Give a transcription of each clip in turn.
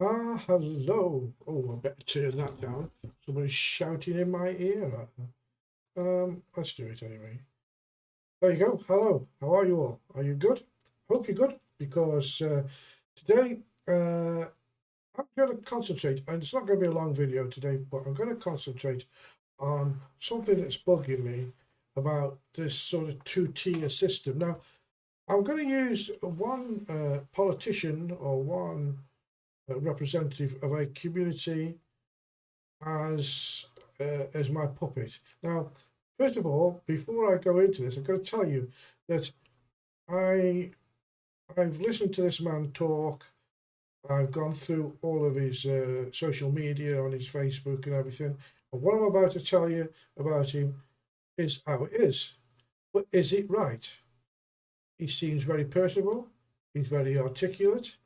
Hello. Oh, I better turn that down. Somebody's shouting in my ear. Let's do it anyway. There you go. Hello. How are you all? Are you good? Hope you're good because today I'm going to concentrate, and it's not going to be a long video today, but I'm going to concentrate on something that's bugging me about this sort of two-tier system. Now, I'm going to use one politician or one representative of a community as my puppet. Now, first of all, before I go into this, I'm going to tell you that I've listened to this man talk. I've gone through all of his social media on his Facebook and everything. And what I'm about to tell you about him is how it is. But is it right? He seems very personable. He's very articulate,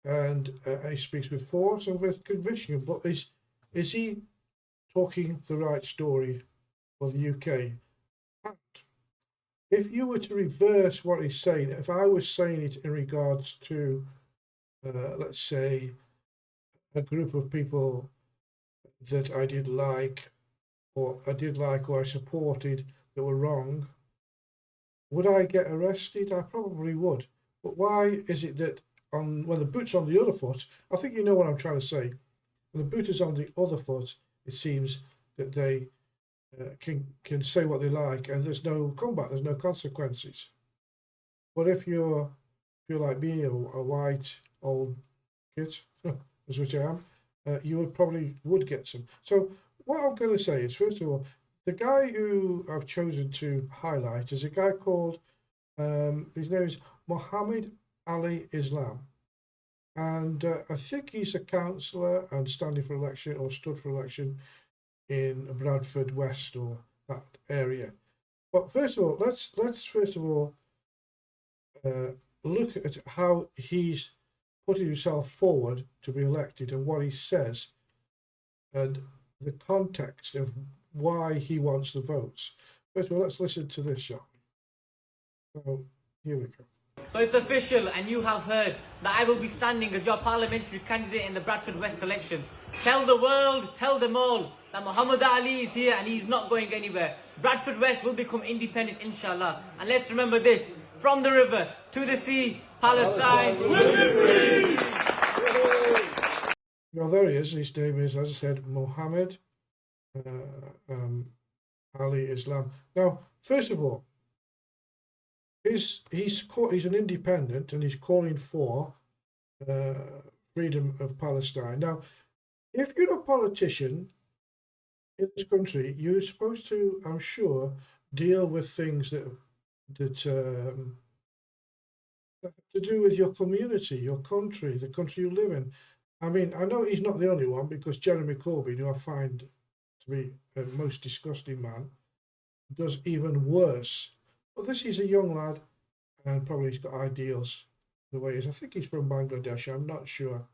and he speaks with force and with conviction. But is he talking the right story for the UK? And if you were to reverse what he's saying, if I was saying it in regards to, let's say, a group of people that I did like, or I supported that were wrong, would I get arrested? I probably would. But why is it that when the boot's on the other foot, I think you know what I'm trying to say. When the boot is on the other foot, it seems that they can say what they like, and there's no comeback, there's no consequences. But if you're like me, a white old kid, as which I am, you would get some. So what I'm going to say is, first of all, the guy who I've chosen to highlight is a guy called, his name is Mohammed Ali Islam. And I think he's a councillor and standing for election or stood for election in Bradford West or that area. But first of all, let's first of all look at how he's putting himself forward to be elected and what he says and the context of why he wants the votes. First of all, let's listen to this, shall we? So here we go. So it's official, and you have heard that I will be standing as your parliamentary candidate in the Bradford West elections. Tell the world, tell them all, that Muhammad Ali is here and he's not going anywhere. Bradford West will become independent, inshallah. And let's remember this, from the river to the sea, Palestine will be free! Well, there he is. His name is, as I said, Mohammed Ali Islam. Now, first of all, he's an independent and he's calling for freedom of Palestine. Now, if you're a politician in this country, you're supposed to, I'm sure, deal with things that to do with your community, your country, the country you live in. I mean, I know he's not the only one, because Jeremy Corbyn, who I find to be a most disgusting man, does even worse. But this is a young lad, and probably he's got ideals the way he is. I think he's from Bangladesh, I'm not sure.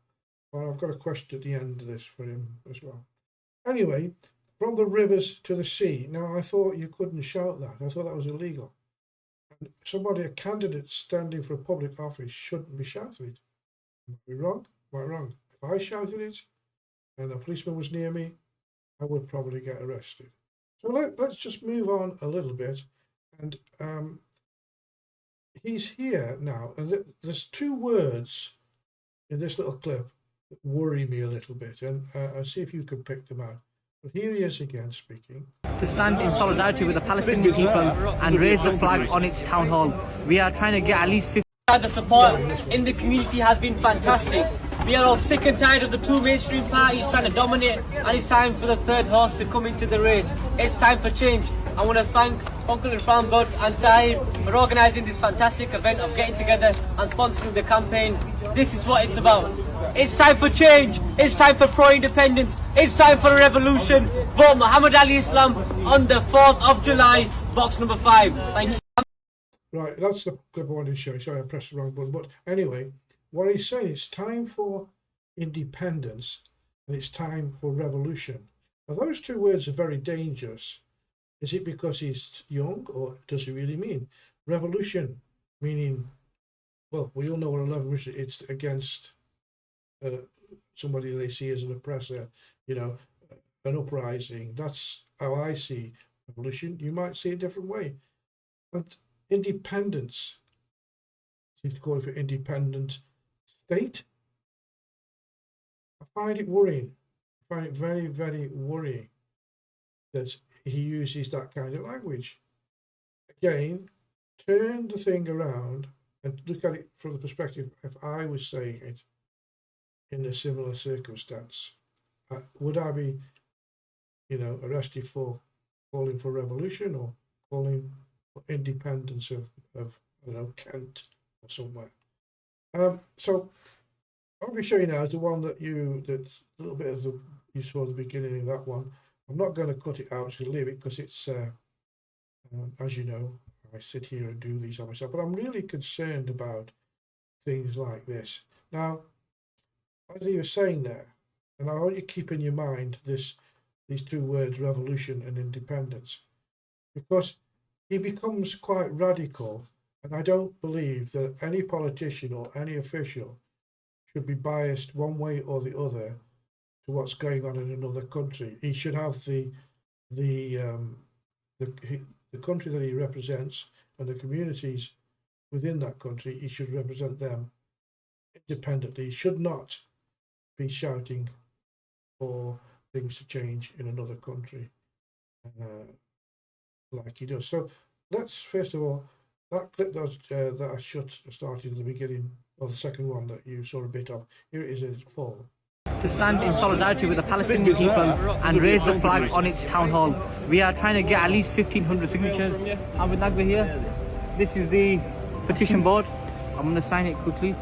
But I've got a question at the end of this for him as well. Anyway, from the rivers to the sea. Now, I thought you couldn't shout that. I thought that was illegal. And somebody, a candidate standing for a public office, shouldn't be shouting it. Am I wrong? Am I wrong? If I shouted it and a policeman was near me, I would probably get arrested. So let's just move on a little bit. And he's here now. And there's two words in this little clip that worry me a little bit. And I'll see if you can pick them out. But here he is again speaking. To stand in solidarity with the Palestinian people and raise the flag on its town hall. We are trying to get at least 50. The support in the community has been fantastic. We are all sick and tired of the two mainstream parties trying to dominate, and it's time for the third horse to come into the race. It's time for change. I want to thank Uncle and Farm God and Tahir for organising this fantastic event of getting together and sponsoring the campaign. This is what it's about. It's time for change. It's time for pro-independence. It's time for a revolution. Vote Muhammad Ali Islam on the 4th of July, box number 5. Thank you. Right, that's the clip I wanted to show you. Sorry, I pressed the wrong button. But anyway, what he's saying, it's time for independence and it's time for revolution. Now, those two words are very dangerous. Is it because he's young, or does he really mean revolution? Meaning, well, we all know what a revolution is. It's against somebody they see as an oppressor, an uprising. That's how I see revolution. You might see it a different way. But independence, you have to call it for independent state. I find it worrying. I find it very, very worrying that he uses that kind of language. Again, turn the thing around and look at it from the perspective if I was saying it in a similar circumstance. Would I be, arrested for calling for revolution or calling for independence of Kent or somewhere? So I'll be showing you now the one that's a little bit of you saw the beginning of that one. I'm not going to cut it out, to leave it because it's, as you know, I sit here and do these on myself, but I'm really concerned about things like this. Now, as he was saying there, and I want you to keep in your mind these two words, revolution and independence, because he becomes quite radical, and I don't believe that any politician or any official should be biased one way or the other to what's going on in another country. He should have the country that he represents and the communities within that country. He should represent them independently. He should not be shouting for things to change in another country like he does. So let's first of all, that clip that I started at the beginning, or the second one that you saw a bit of, here it is in its full. To stand in solidarity with the Palestinian people and raise the flag on its town hall. We are trying to get at least 1,500 signatures. I'm with Nagba here. This is the petition board. I'm going to sign it quickly.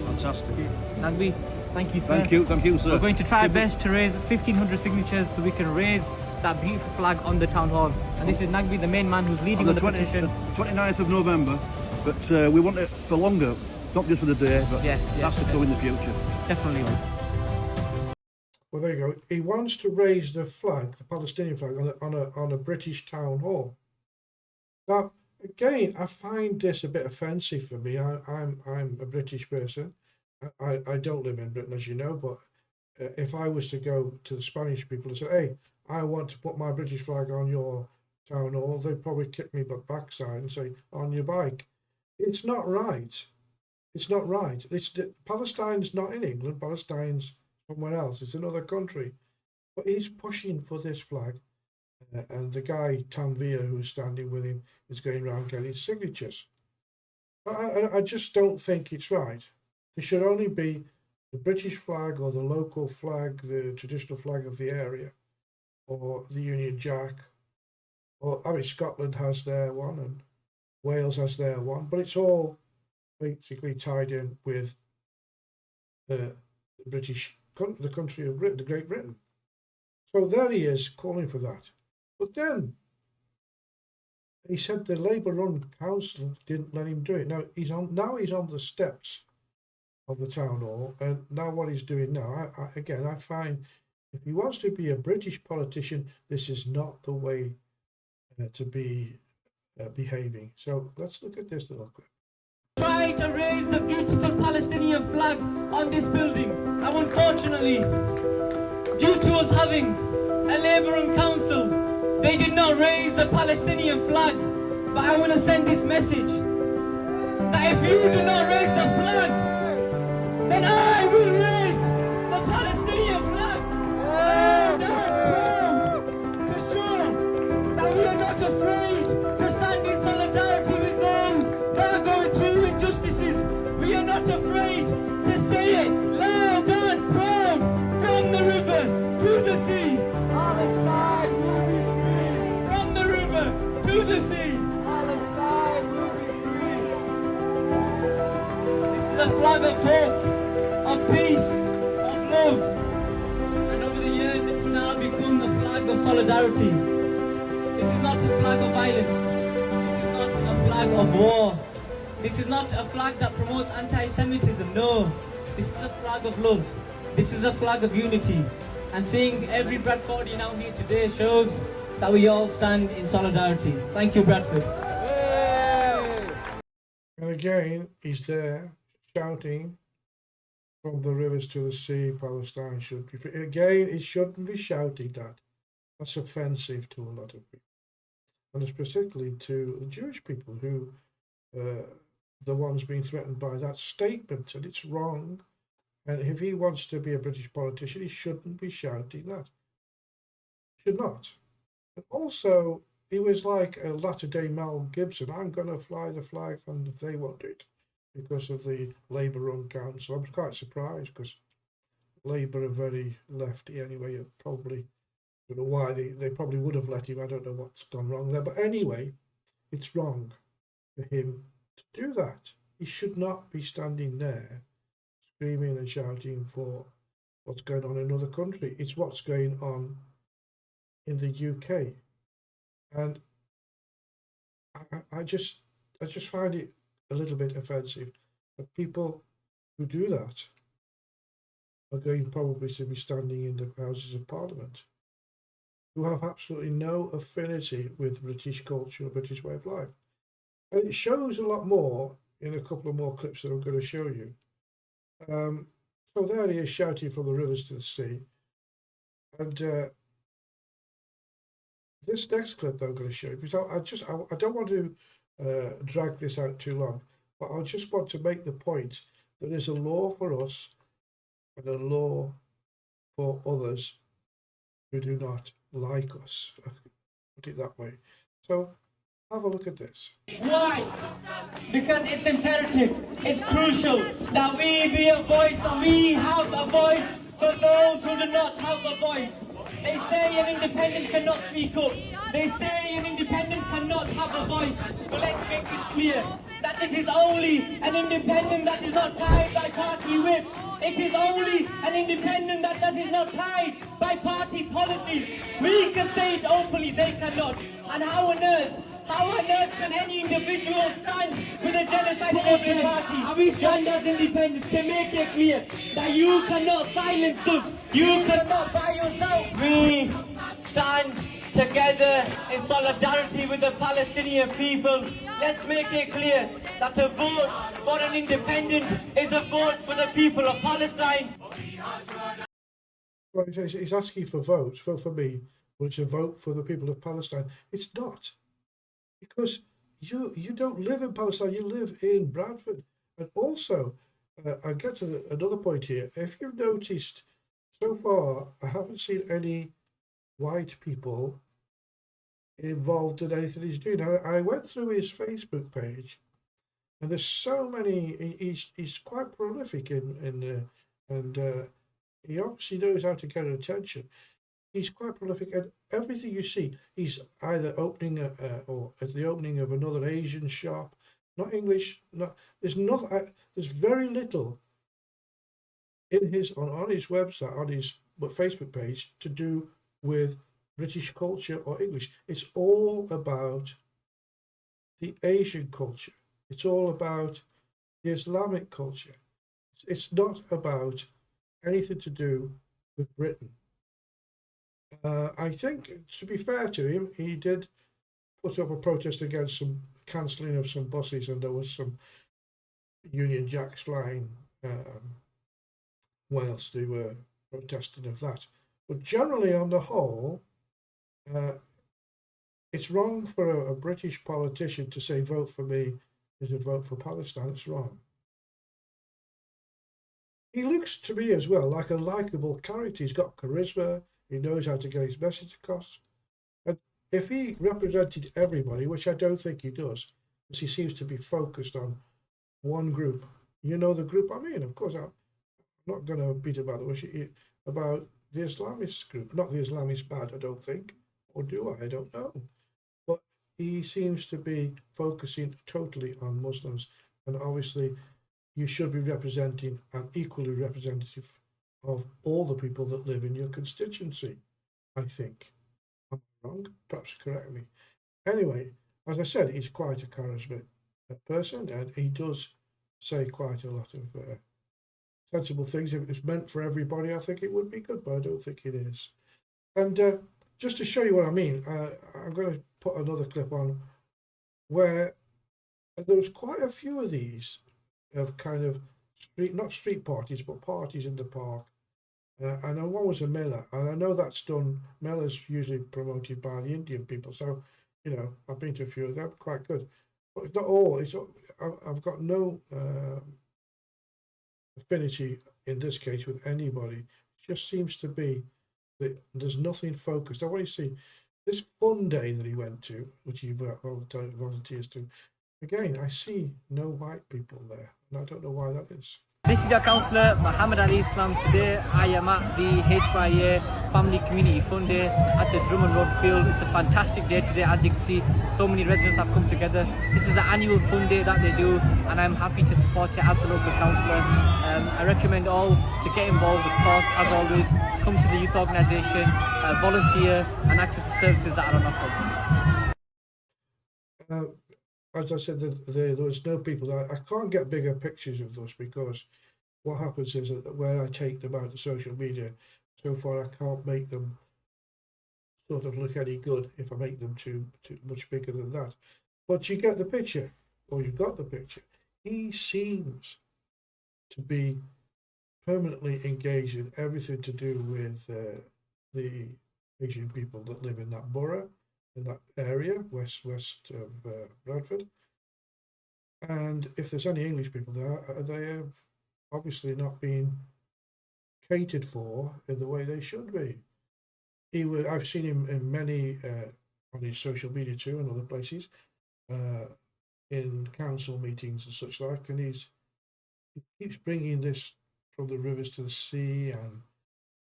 Fantastic. Nagbi, thank you, sir. Thank you, sir. We're going to try our best to raise 1,500 signatures so we can raise that beautiful flag on the town hall. And this is Nagbi, the main man who's leading on the petition. 29th of November, but we want it for longer, not just for the day, but that's to come in the future. Definitely. Well, there you go. He wants to raise the flag, the Palestinian flag, on a British town hall. Now, again, I find this a bit offensive for me. I'm a British person. I don't live in Britain, as you know, but if I was to go to the Spanish people and say, hey, I want to put my British flag on your town hall, they'd probably kick me backside and say, on your bike. It's not right. It's not right. Palestine's not in England. Palestine's somewhere else. It's another country. But he's pushing for this flag. And the guy, Tanvir, who's standing with him, is going around getting signatures. I just don't think it's right. There should only be the British flag or the local flag, the traditional flag of the area, or the Union Jack. Scotland has their one and Wales has their one, but it's all basically tied in with the country of Britain, the Great Britain. So there he is calling for that. But then he said the Labour-run council didn't let him do it. Now he's on the steps of the town hall, and now what he's doing now, I find if he wants to be a British politician, this is not the way to be behaving. So let's look at this little clip. Trying to raise the beautiful Palestinian flag on this building. And unfortunately, due to us having a Labour-run council, they did not raise the Palestinian flag. But I want to send this message, that if you do not raise the flag, then I will raise the Palestinian flag. And I'm proud to show that we are not afraid to stand in solidarity with those that are going through injustices. We are not afraid to say it loud and proud, from the river to the sea. Palestine will be free. From the river to the sea. Palestine will be free. This is a flag of hope, of peace, of love. And over the years it's now become a flag of solidarity. This is not a flag of violence. This is not a flag of war. This is not a flag that promotes anti-Semitism. No. This is a flag of love. This is a flag of unity. And seeing every Bradfordian out here today shows that we all stand in solidarity. Thank you, Bradford. And again, he's there shouting, from the rivers to the sea, Palestine should be free. Again, he shouldn't be shouting that. That's offensive to a lot of people. And it's particularly to the Jewish people who, the ones being threatened by that statement, and it's wrong. And if he wants to be a British politician, he shouldn't be shouting that. Should not. And also, he was like a latter-day Mel Gibson. I'm going to fly the flag, and they won't do it because of the Labour-run council. I was quite surprised because Labour are very lefty anyway, and probably, I don't know why, they probably would have let him. I don't know what's gone wrong there. But anyway, it's wrong for him to do that. He should not be standing there screaming and shouting for what's going on in another country. It's what's going on in the UK. And I just find it a little bit offensive that people who do that are going probably to be standing in the Houses of Parliament, who have absolutely no affinity with British culture or British way of life. And it shows a lot more in a couple of more clips that I'm going to show you. So there he is shouting from the rivers to the sea. And this next clip that I'm going to show you, because I don't want to drag this out too long, but I just want to make the point that there's a law for us and a law for others who do not like us. Put it that way. So have a look at this. Why? Because it's imperative, it's crucial that we be a voice, and we have a voice for those who do not have a voice. They say an independent cannot speak up. They say an independent cannot have a voice. But let's make this clear, that it is only an independent that is not tied by party whips. It is only an independent that is not tied by party policies. We can say it openly, they cannot. And how on earth can any individual stand with a genocide against the party? And we stand as independents to make it clear that you cannot silence us. You cannot by yourself. We stand together in solidarity with the Palestinian people. Let's make it clear that a vote for an independent is a vote for the people of Palestine. Well, he's asking for votes. For me, which a vote for the people of Palestine. It's not. Because you don't live in Palestine, you live in Bradford. And also, I get to another point here. If you've noticed, so far, I haven't seen any white people involved in anything he's doing. I went through his Facebook page, and there's so many. He's quite prolific and he obviously knows how to get attention. He's quite prolific, and everything you see, he's either opening or at the opening of another Asian shop. Not English. There's very little in on his website, on his Facebook page, to do with British culture or English. It's all about the Asian culture. It's all about the Islamic culture. It's not about anything to do with Britain. I think, to be fair to him, he did put up a protest against some cancelling of some buses, and there was some Union Jacks flying whilst they were protesting of that. But generally, on the whole, it's wrong for a British politician to say vote for me is a vote for Palestine. It's wrong. He looks to me as well like a likeable character. He's got charisma. He knows how to get his message across. And if he represented everybody, which I don't think he does, because he seems to be focused on one group. You know the group I mean? Of course, I'm not going to beat about the bush about the Islamist group. Not the Islamists bad, I don't think. Or do I? I don't know. But he seems to be focusing totally on Muslims. And obviously, you should be representing and equally representative of all the people that live in your constituency, I think. I'm wrong, perhaps correct me. Anyway, as I said, he's quite a charismatic person, and he does say quite a lot of sensible things. If it's meant for everybody, I think it would be good, but I don't think it is. And just to show you what I mean, I'm going to put another clip on where there was quite a few of these of kind of not street parties, but parties in the park. I know one was a Miller, and I know that's done. Miller's usually promoted by the Indian people, so I've been to a few of them, quite good. But it's not all. I've got no affinity in this case with anybody. It just seems to be that there's nothing focused. I want you to see this fun day that he went to, which he volunteers to. Again, I see no white people there, and I don't know why that is. This is your councillor, Muhammad Ali Islam. Today I am at the HYA Family Community Fun Day at the Drummond Road Field. It's a fantastic day today, as you can see. So many residents have come together. This is the annual fun day that they do, and I'm happy to support it as the local councillor. I recommend all to get involved, of course, as always. Come to the youth organisation, volunteer, and access the services that are on offer. As I said, there was no people there. I can't get bigger pictures of those because what happens is that where I take them out to social media, so far I can't make them sort of look any good if I make them too much bigger than that. But you get the picture, or you got the picture. He seems to be permanently engaged in everything to do with the Asian people that live in that borough, in that area, west of Bradford. And if there's any English people there, they have obviously not been catered for in the way they should be. I've seen him in many on his social media too, and other places, in council meetings and such like, and he keeps bringing this from the rivers to the sea and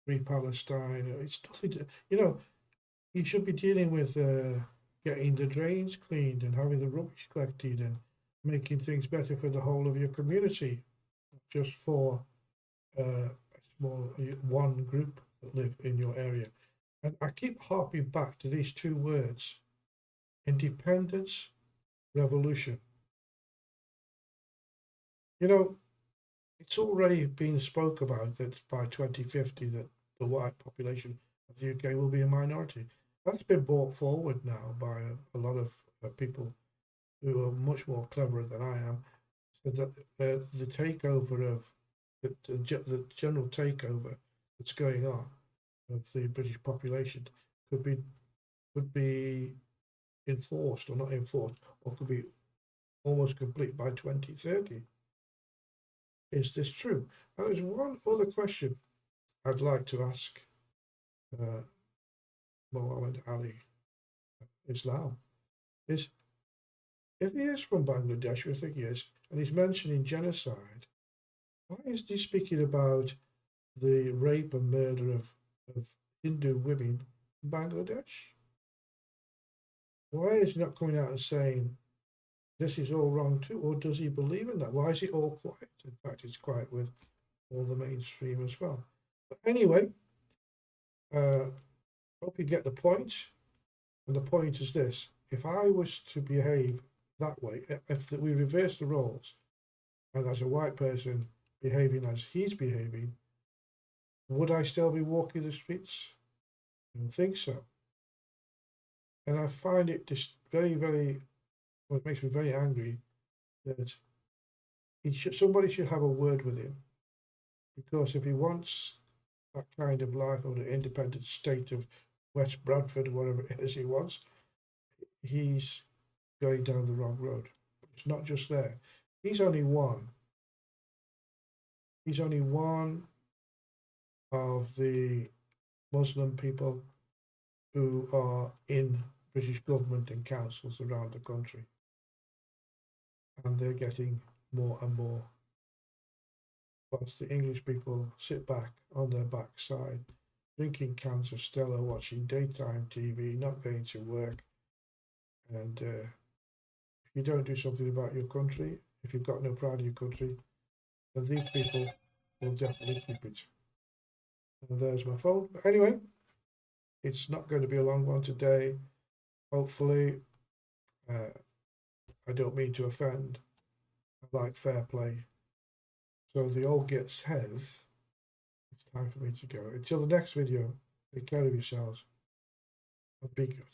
free Palestine. It's nothing to, you should be dealing with getting the drains cleaned and having the rubbish collected and making things better for the whole of your community, not just for a small one group that live in your area. And I keep harping back to these two words: independence, revolution. It's already been spoke about that by 2050 that the white population of the UK will be a minority. That's been brought forward now by a lot of people who are much more clever than I am. So that the takeover of the general takeover that's going on of the British population could be enforced or not enforced, or could be almost complete by 2030. Is this true? Now, there's one other question I'd like to ask Muhammad Ali Islam. Is if he is from Bangladesh, I think he is, and he's mentioning genocide, why is he speaking about the rape and murder of Hindu women in Bangladesh? Why is he not coming out and saying this is all wrong too, or does he believe in that? Why is it all quiet? In fact, it's quiet with all the mainstream as well. But anyway, hope you get the point. And the point is this: if I was to behave that way, if we reverse the roles, and as a white person behaving as he's behaving, would I still be walking the streets? I don't think so. And I find it just very, very, well, it makes me very angry that somebody should have a word with him, because if he wants that kind of life or the independent state of West Bradford, whatever it is he wants, he's going down the wrong road. It's not just there. He's only one. He's only one of the Muslim people who are in British government and councils around the country. And they're getting more and more. Whilst the English people sit back on their backside, drinking cans of Stella, watching daytime TV, not going to work. And if you don't do something about your country, if you've got no pride in your country, then these people will definitely keep it. And there's my phone. But anyway, it's not going to be a long one today. Hopefully, I don't mean to offend. I like fair play. So the old git says it's time for me to go. Until the next video, take care of yourselves and be good.